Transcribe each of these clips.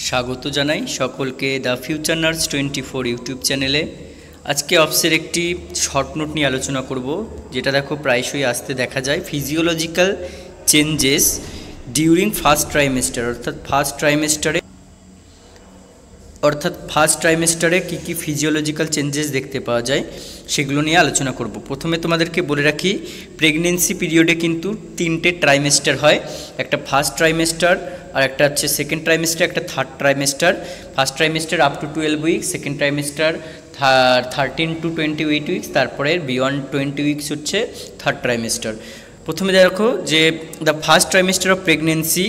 স্বাগত জানাই সকলকে দ্য ফিউচার নার্স 24 ইউটিউব চ্যানেলে। আজকে অফসের একটি শর্ট নোট নিয়ে আলোচনা করব, যেটা দেখো প্রায়শই আসতে দেখা যায়। Physiological changes during first trimester, অর্থাৎ ফার্স্ট ট্রাইমেস্টারে কী কী ফিজিওলজিক্যাল চেঞ্জেস দেখতে পাওয়া যায় সেগুলো নিয়ে আলোচনা করব। প্রথমে তোমাদেরকে বলে রাখি, প্রেগনেন্সি পিরিয়ডে কিন্তু 3টে ট্রাইমেস্টার হয়। একটা ফার্স্ট ট্রাইমেস্টার, আর একটা হচ্ছে সেকেন্ড ট্রাইমেস্টার, একটা third trimester. First trimester up to 12 weeks, second trimester 13 to 28 weeks, তারপরে বিয়ন্ড 20 উইকস হচ্ছে থার্ড ট্রাইমেস্টার। প্রথমে দেখো যে the first trimester of pregnancy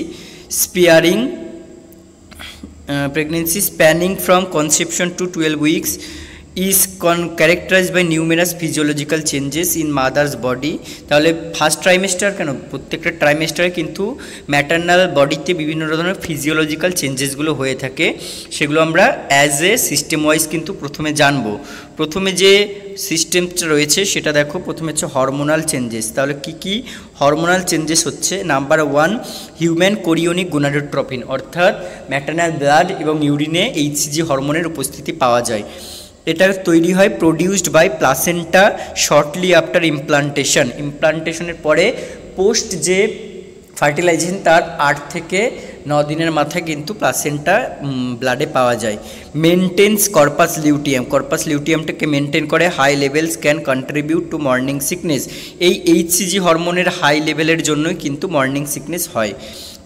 spanning from conception to 12 weeks is characterized by numerous physiological changes in mother's body। তাহলে first trimester কেন, প্রত্যেকটা ট্রাইমেস্টারে কিন্তু maternal বডিতে বিভিন্ন ধরনের ফিজিওলজিক্যাল চেঞ্জেসগুলো হয়ে থাকে। সেগুলো আমরা অ্যাজ এ সিস্টেম ওয়াইজ কিন্তু প্রথমে জানবো। প্রথমে যে সিস্টেমটা রয়েছে সেটা দেখো, প্রথমে হচ্ছে হরমোনাল চেঞ্জেস। তাহলে কি কি হরমোনাল চেঞ্জেস হচ্ছে? নাম্বার 1, হিউম্যান কোরিওনিক গোনাডোট্রপিন, অর্থাৎ ম্যাটার্নাল ব্লাড এবং ইউরিনে HCG হরমোনের উপস্থিতি পাওয়া যায়। এটা তৈরি হয় produced by placenta shortly after ইমপ্লান্টেশনের পরে পোস্ট যে ফার্টিলাইজেশন তার 8 থেকে 9 দিনের মাথায় কিন্তু প্লাসেন্টা ব্লাডে পাওয়া যায়। মেনটেন্স কর্পাস লিউটিয়ামটাকে মেনটেন করে। High levels can contribute to morning sickness. এই HCG হরমোনের হাই লেভেলের জন্যই কিন্তু মর্নিং সিকনেস হয়।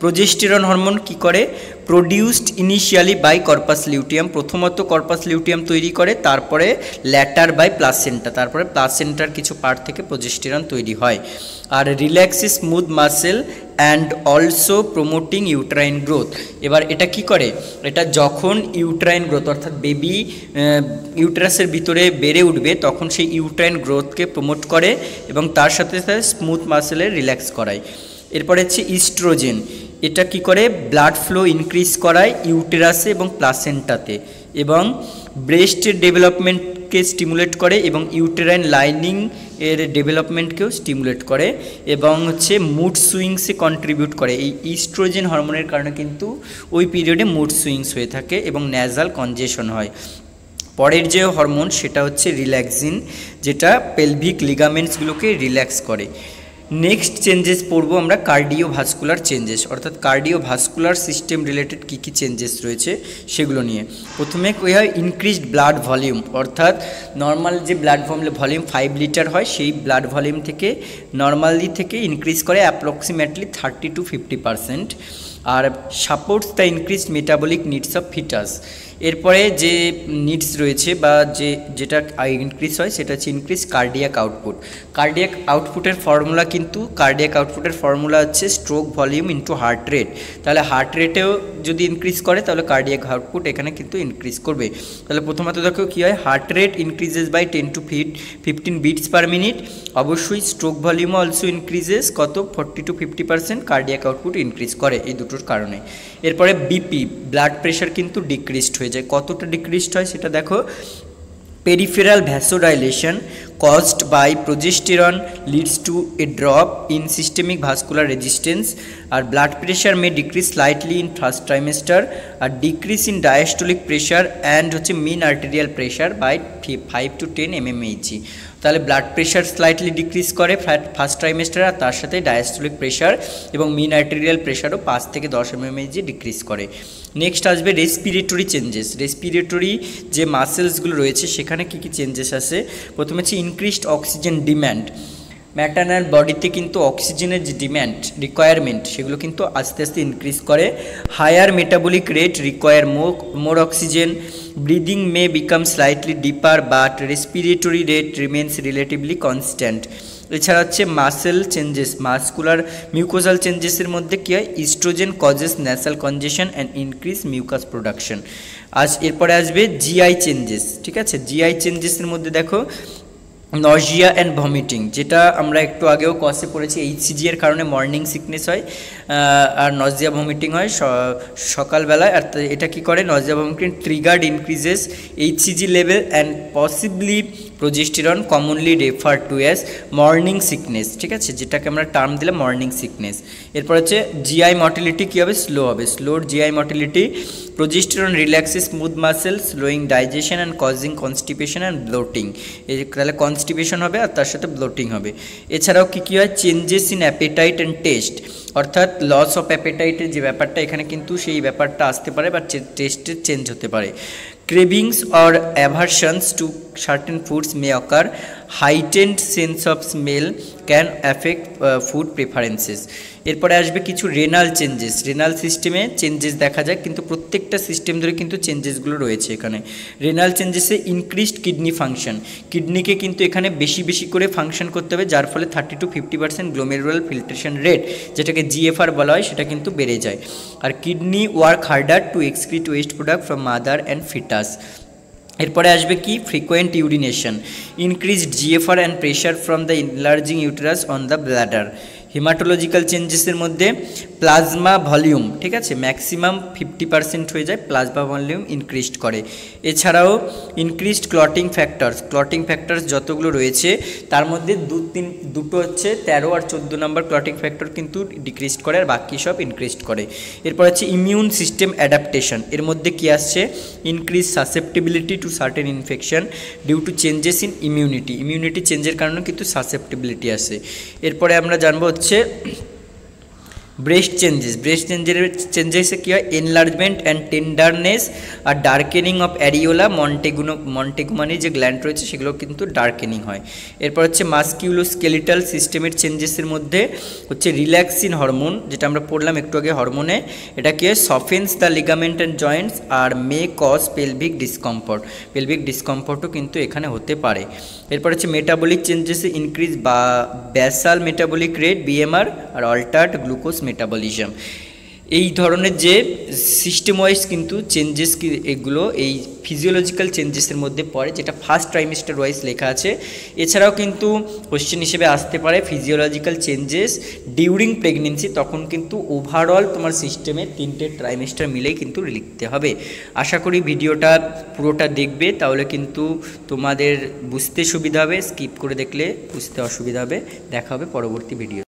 প্রোজেস্টেরন হরমোন কি করে? Produced initially by corpus luteum, প্রথমত কর্পাস লিউটিয়াম তৈরি করে, তারপরে ল্যাটার বাই প্লাসেন্টা, তারপরে প্লাসেন্টার কিছু পার্ট থেকে প্রোজেস্টেরন তৈরি হয়। আর রিল্যাক্সে smooth muscle and also promoting uterine growth. এবার এটা কি করে? এটা যখন ইউট্রাইন গ্রোথ, অর্থাৎ বেবি ইউট্রাসের ভিতরে বেড়ে উঠবে, তখন সেই ইউট্রাইন গ্রোথকে প্রমোট করে এবং তার সাথে সাথে স্মুথ মাসেলের রিল্যাক্স করায়। এরপরে হচ্ছে ইস্ট্রোজেন। এটা কি করে? ব্লাড ফ্লো ইনক্রিজ করায় ইউটেরাসে এবং প্লাসেন্টাতে, এবং ব্রেস্টের ডেভেলপমেন্টকে স্টিমুলেট করে এবং ইউটেরাইন লাইনিং এর ডেভেলপমেন্টকেও স্টিমুলেট করে, এবং হচ্ছে মুড সুইংসে কন্ট্রিবিউট করে। এই ইস্ট্রোজেন হরমোনের কারণে কিন্তু ওই পিরিয়ডে মুড সুইংস হয়ে থাকে এবং ন্যাজাল কনজেশন হয়। পরের যে হরমোন সেটা হচ্ছে রিল্যাক্সিন, যেটা পেলভিক লিগামেন্টসগুলোকে রিল্যাক্স করে। নেক্সট চেঞ্জেস পড়বো আমরা কার্ডিওভাস্কুলার চেঞ্জেস, অর্থাৎ কার্ডিওভাস্কুলার সিস্টেম রিলেটেড কী কী চেঞ্জেস রয়েছে সেগুলো নিয়ে। প্রথমে কী হয়? ইনক্রিজড ব্লাড ভলিউম, অর্থাৎ নর্মাল যে ব্লাড ভলিউম 5 লিটার হয়, সেই ব্লাড ভলিউম থেকে নর্মালি থেকে ইনক্রিজ করে অ্যাপ্রক্সিমেটলি 30 to 50%। আর supports the increased metabolic needs of fetus. এরপরে যে নিডস রয়েছে বা যেটা ইনক্রিজ হয় সেটা হচ্ছে ইনক্রিজ কার্ডিয়াক আউটপুটের ফর্মুলা হচ্ছে stroke volume into heart rate. তাহলে হার্ট রেটেও যদি ইনক্রিজ করে তাহলে কার্ডিয়াক আউটপুট এখানে কিন্তু ইনক্রিজ করবে। তাহলে প্রথমত দেখো কী হয়? Heart rate increases by 10 to 15 beats per minute. অবশ্যই স্ট্রোক ভলিউমও অলসো ইনক্রিজেস, কত? 40 to 50%। কার্ডিয়াক আউটপুট ইনক্রিজ করে এই দুটোর কারণে। এরপরে বিপি, ব্লাড প্রেশার কিন্তু ডিক্রিজড হয়ে যায়। কতটা ডিক্রিজড হয় সেটা দেখো, peripheral vasodilation caused by progesterone leads to a drop in systemic vascular resistance, আর blood pressure may decrease slightly in first trimester, আর decrease in diastolic pressure and হচ্ছে mean arterial pressure by 5 to 10 mmHg। তাহলে blood pressure slightly decrease করে first trimester, আর তার সাথে diastolic pressure এবং মিন arterial প্রেশারও 5 থেকে 10 mmHg decrease করে। নেক্সট আসবে রেসপিরেটরি চেঞ্জেস। রেসপিরেটরি যে মাসেলসগুলো রয়েছে সেখানে কী কী চেঞ্জেস আসে? প্রথমে হচ্ছে ইনক্রিজড অক্সিজেন ডিম্যান্ড। ম্যাটার্নাল বডিতে কিন্তু অক্সিজেনের যে রিকোয়ারমেন্ট সেগুলো কিন্তু আস্তে আস্তে ইনক্রিজ করে। Higher metabolic rate require more oxygen. Breathing may become slightly deeper but respiratory rate remains relatively constant. এছাড়া হচ্ছে মাসেল চেঞ্জেস, মাসকুলার মিউকোজাল চেঞ্জেসের মধ্যে কী হয়? Estrogen causes nasal congestion and increase mucus production. এরপরে আসবে জিআই চেঞ্জেস। ঠিক আছে, জিআই চেঞ্জেসের মধ্যে দেখো নজিয়া অ্যান্ড ভমিটিং, যেটা আমরা একটু আগেও কসে পড়েছি। HCG এর কারণে মর্নিং সিকনেস হয় আর নজিয়া ভমিটিং হয় সকালবেলায়। আর এটা কি করে? Nazia vomiting triggered increases HCG level and possibly progesterone commonly refer to as morning sickness, ঠিক আছে, যেটাকে আমরা টার্ম দিলাম মর্নিং সিকনেস। এরপর হচ্ছে জিআই মর্টিলিটি কী হবে, স্লো হবে, স্লোর GI motility. Progesterone relaxes smooth muscle, slowing digestion and causing constipation and bloating. তাহলে কনস্টিপেশন হবে আর তার সাথে ব্লোটিং হবে। এছাড়াও কী কী হয়, changes in appetite and test, অর্থাৎ লস অফ অ্যাপেটাইটের যে ব্যাপারটা এখানে কিন্তু সেই ব্যাপারটা আসতে পারে বা টেস্টের চেঞ্জ হতে পারে। Cravings or aversions to certain foods may occur. Heightened sense of smell can affect food preferences. এরপরে আসবে কিছু রেনাল চেঞ্জেস, রেনাল সিস্টেমে চেঞ্জেস দেখা যায়, কিন্তু প্রত্যেকটা সিস্টেম ধরে কিন্তু চেঞ্জেসগুলো রয়েছে এখানে। রেনাল চেঞ্জেসে ইনক্রিজড কিডনি ফাংশন, কিডনিকে কিন্তু এখানে বেশি বেশি করে ফাংশন করতে হবে, যার ফলে 30 to 50% গ্লোমেরুলার ফিল্ট্রেশন রেট, যেটাকে জিএফআর বলা হয়, সেটা কিন্তু বেড়ে যায়। আর kidney work harder to excrete waste product from mother and foetus. এরপরে আসবে কি, frequent urination, increased GFR and pressure from the enlarging uterus on the bladder. Haematological চেঞ্জেসের মধ্যে প্লাজমা ভলিউম, ঠিক আছে, ম্যাক্সিমাম 50% হয়ে যায়, প্লাজমা ভলিউম ইনক্রিজড করে। এছাড়াও increased clotting factors, clotting factors যতগুলো রয়েছে তার মধ্যে দুটো হচ্ছে 13 আর 14 নম্বর ক্লটিং ফ্যাক্টর কিন্তু ডিক্রিজ করে, আর বাকি সব ইনক্রিজড করে। এরপর হচ্ছে ইমিউন সিস্টেম অ্যাডাপ্টেশন, এর মধ্যে কী আসছে, increase susceptibility to certain infection due to changes in immunity, immunity চেঞ্জের কারণে কিন্তু সাসেপ্টিবিলিটি আসে। এরপরে আমরা জানবো হচ্ছে ব্রেস্ট চেঞ্জেস, ব্রেস্ট চেঞ্জেসে কী হয়, এনলার্জমেন্ট অ্যান্ড টেন্ডারনেস আর ডার্কেনিং অফ অ্যারিওলা মন্টেগুমানি যে গ্ল্যান্ড রয়েছে সেগুলো কিন্তু ডার্কেনিং হয়। এরপর হচ্ছে মাস্কিউলোস্কেলিটাল সিস্টেমের চেঞ্জেসের মধ্যে হচ্ছে রিল্যাক্সিন হরমোন, যেটা আমরা পড়লাম একটু আগে হরমোনে, এটা কি হয়, softens the ligament and joints আর may cause pelvic discomfort, pelvic ডিসকমফর্টও কিন্তু এখানে হতে পারে। এরপর হচ্ছে মেটাবলিক চেঞ্জেসে ইনক্রিজ বা ব্যাসাল মেটাবলিক রেট বিএমআর আর অল্টার্ড গ্লুকোজ মেটাবলিজম। এই ধরনের যে সিস্টেম ওয়াইজ কিন্তু চেঞ্জেস এগুলো এই ফিজিওলজিক্যাল চেঞ্জেসের মধ্যে পড়ে, যেটা ফার্স্ট ট্রাইমেস্টার ওয়াইজ লেখা আছে। এছাড়াও কিন্তু কোশ্চেন হিসেবে আসতে পারে ফিজিওলজিক্যাল চেঞ্জেস ডিউরিং প্রেগনেন্সি, তখন কিন্তু ওভারঅল তোমার সিস্টেমে 3টে ট্রাইমেস্টার মিলেই কিন্তু লিখতে হবে। আশা করি ভিডিওটা পুরোটা দেখবে, তাহলে কিন্তু তোমাদের বুঝতে সুবিধা হবে, স্কিপ করে দেখলে বুঝতে অসুবিধা হবে। দেখা হবে পরবর্তী ভিডিও।